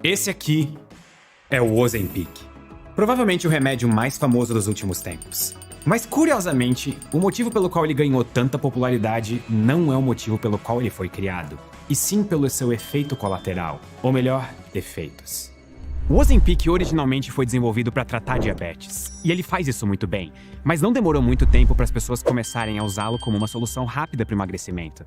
Esse aqui é o Ozempic. Provavelmente o remédio mais famoso dos últimos tempos. Mas, curiosamente, o motivo pelo qual ele ganhou tanta popularidade não é o motivo pelo qual ele foi criado, e sim pelo seu efeito colateral, ou melhor, efeitos. O Ozempic originalmente foi desenvolvido para tratar diabetes, e ele faz isso muito bem, mas não demorou muito tempo para as pessoas começarem a usá-lo como uma solução rápida para o emagrecimento.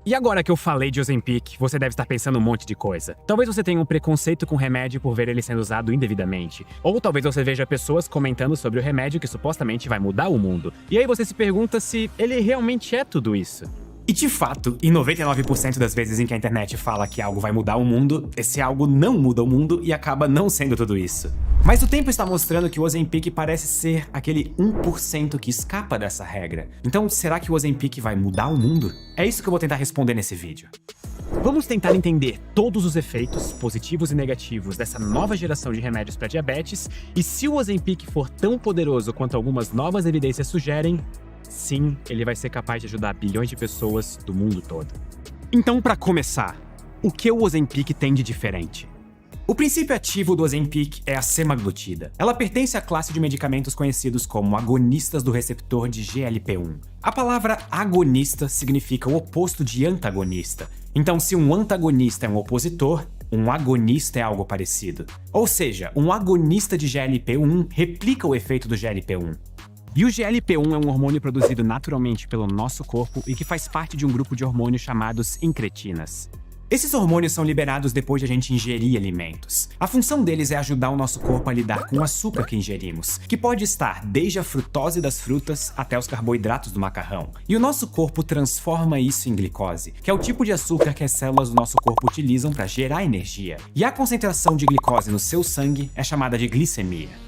E agora que eu falei de Ozempic, você deve estar pensando um monte de coisa. Talvez você tenha um preconceito com o remédio por ver ele sendo usado indevidamente. Ou talvez você veja pessoas comentando sobre o remédio que supostamente vai mudar o mundo. E aí você se pergunta se ele realmente é tudo isso. E de fato, em 99% das vezes em que a internet fala que algo vai mudar o mundo, esse algo não muda o mundo e acaba não sendo tudo isso. Mas o tempo está mostrando que o Ozempic parece ser aquele 1% que escapa dessa regra. Então, será que o Ozempic vai mudar o mundo? É isso que eu vou tentar responder nesse vídeo. Vamos tentar entender todos os efeitos, positivos e negativos, dessa nova geração de remédios para diabetes, e se o Ozempic for tão poderoso quanto algumas novas evidências sugerem, sim, ele vai ser capaz de ajudar bilhões de pessoas do mundo todo. Então, para começar, o que o Ozempic tem de diferente? O princípio ativo do Ozempic é a semaglutida. Ela pertence à classe de medicamentos conhecidos como agonistas do receptor de GLP-1. A palavra agonista significa o oposto de antagonista. Então, se um antagonista é um opositor, um agonista é algo parecido. Ou seja, um agonista de GLP-1 replica o efeito do GLP-1. E o GLP-1 é um hormônio produzido naturalmente pelo nosso corpo e que faz parte de um grupo de hormônios chamados incretinas. Esses hormônios são liberados depois de a gente ingerir alimentos. A função deles é ajudar o nosso corpo a lidar com o açúcar que ingerimos, que pode estar desde a frutose das frutas até os carboidratos do macarrão. E o nosso corpo transforma isso em glicose, que é o tipo de açúcar que as células do nosso corpo utilizam para gerar energia. E a concentração de glicose no seu sangue é chamada de glicemia.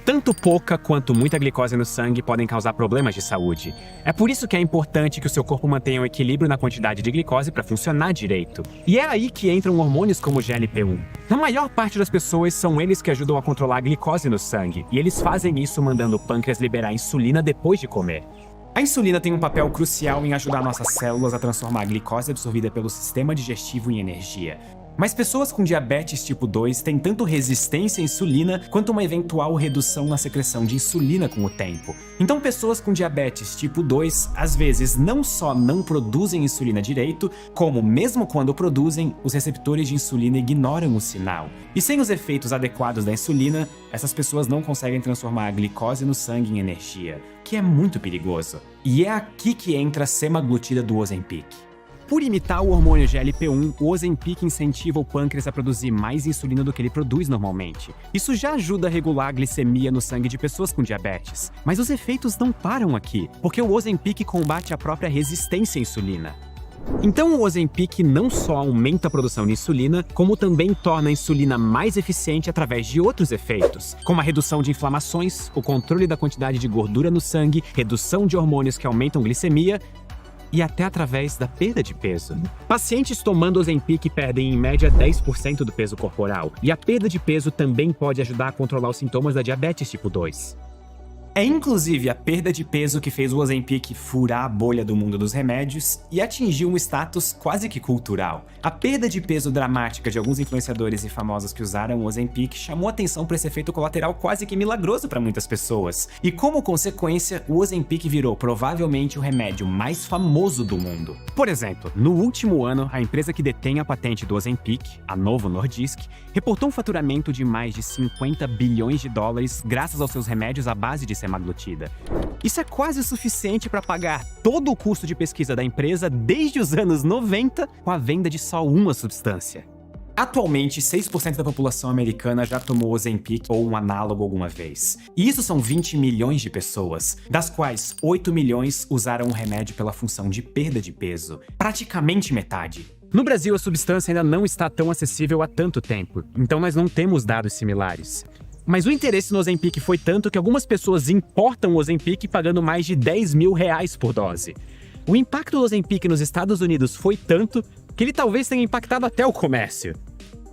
Tanto pouca quanto muita glicose no sangue podem causar problemas de saúde. É por isso que é importante que o seu corpo mantenha um equilíbrio na quantidade de glicose para funcionar direito. E é aí que entram hormônios como o GLP-1. Na maior parte das pessoas, são eles que ajudam a controlar a glicose no sangue, e eles fazem isso mandando o pâncreas liberar insulina depois de comer. A insulina tem um papel crucial em ajudar nossas células a transformar a glicose absorvida pelo sistema digestivo em energia. Mas pessoas com diabetes tipo 2 têm tanto resistência à insulina quanto uma eventual redução na secreção de insulina com o tempo. Então pessoas com diabetes tipo 2 às vezes não só não produzem insulina direito, como mesmo quando produzem, os receptores de insulina ignoram o sinal. E sem os efeitos adequados da insulina, essas pessoas não conseguem transformar a glicose no sangue em energia, que é muito perigoso. E é aqui que entra a semaglutida do Ozempic. Por imitar o hormônio GLP-1, o Ozempic incentiva o pâncreas a produzir mais insulina do que ele produz normalmente. Isso já ajuda a regular a glicemia no sangue de pessoas com diabetes. Mas os efeitos não param aqui, porque o Ozempic combate a própria resistência à insulina. Então o Ozempic não só aumenta a produção de insulina, como também torna a insulina mais eficiente através de outros efeitos, como a redução de inflamações, o controle da quantidade de gordura no sangue, redução de hormônios que aumentam glicemia, e até através da perda de peso. Pacientes tomando Ozempic perdem em média 10% do peso corporal, e a perda de peso também pode ajudar a controlar os sintomas da diabetes tipo 2. É inclusive a perda de peso que fez o Ozempic furar a bolha do mundo dos remédios e atingir um status quase que cultural. A perda de peso dramática de alguns influenciadores e famosos que usaram o Ozempic chamou atenção para esse efeito colateral quase que milagroso para muitas pessoas. E como consequência, o Ozempic virou provavelmente o remédio mais famoso do mundo. Por exemplo, no último ano, a empresa que detém a patente do Ozempic, a Novo Nordisk, reportou um faturamento de mais de 50 bilhões de dólares graças aos seus remédios à base de semaglutida. Isso é quase o suficiente para pagar todo o custo de pesquisa da empresa desde os anos 90 com a venda de só uma substância. Atualmente, 6% da população americana já tomou Ozempic ou um análogo alguma vez. E isso são 20 milhões de pessoas, das quais 8 milhões usaram o remédio pela função de perda de peso. Praticamente metade. No Brasil, a substância ainda não está tão acessível há tanto tempo, então nós não temos dados similares. Mas o interesse no Ozempic foi tanto que algumas pessoas importam o Ozempic pagando mais de 10 mil reais por dose. O impacto do Ozempic nos Estados Unidos foi tanto que ele talvez tenha impactado até o comércio.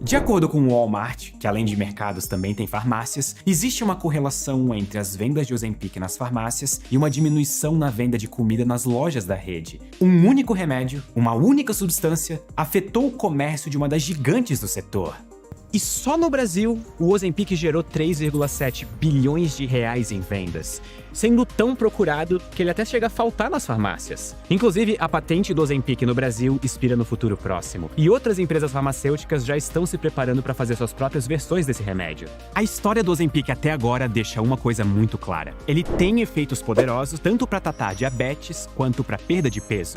De acordo com o Walmart, que além de mercados também tem farmácias, existe uma correlação entre as vendas de Ozempic nas farmácias e uma diminuição na venda de comida nas lojas da rede. Um único remédio, uma única substância, afetou o comércio de uma das gigantes do setor. E só no Brasil, o Ozempic gerou 3,7 bilhões de reais em vendas, sendo tão procurado que ele até chega a faltar nas farmácias. Inclusive, a patente do Ozempic no Brasil expira no futuro próximo, e outras empresas farmacêuticas já estão se preparando para fazer suas próprias versões desse remédio. A história do Ozempic até agora deixa uma coisa muito clara. Ele tem efeitos poderosos tanto para tratar diabetes quanto para perda de peso.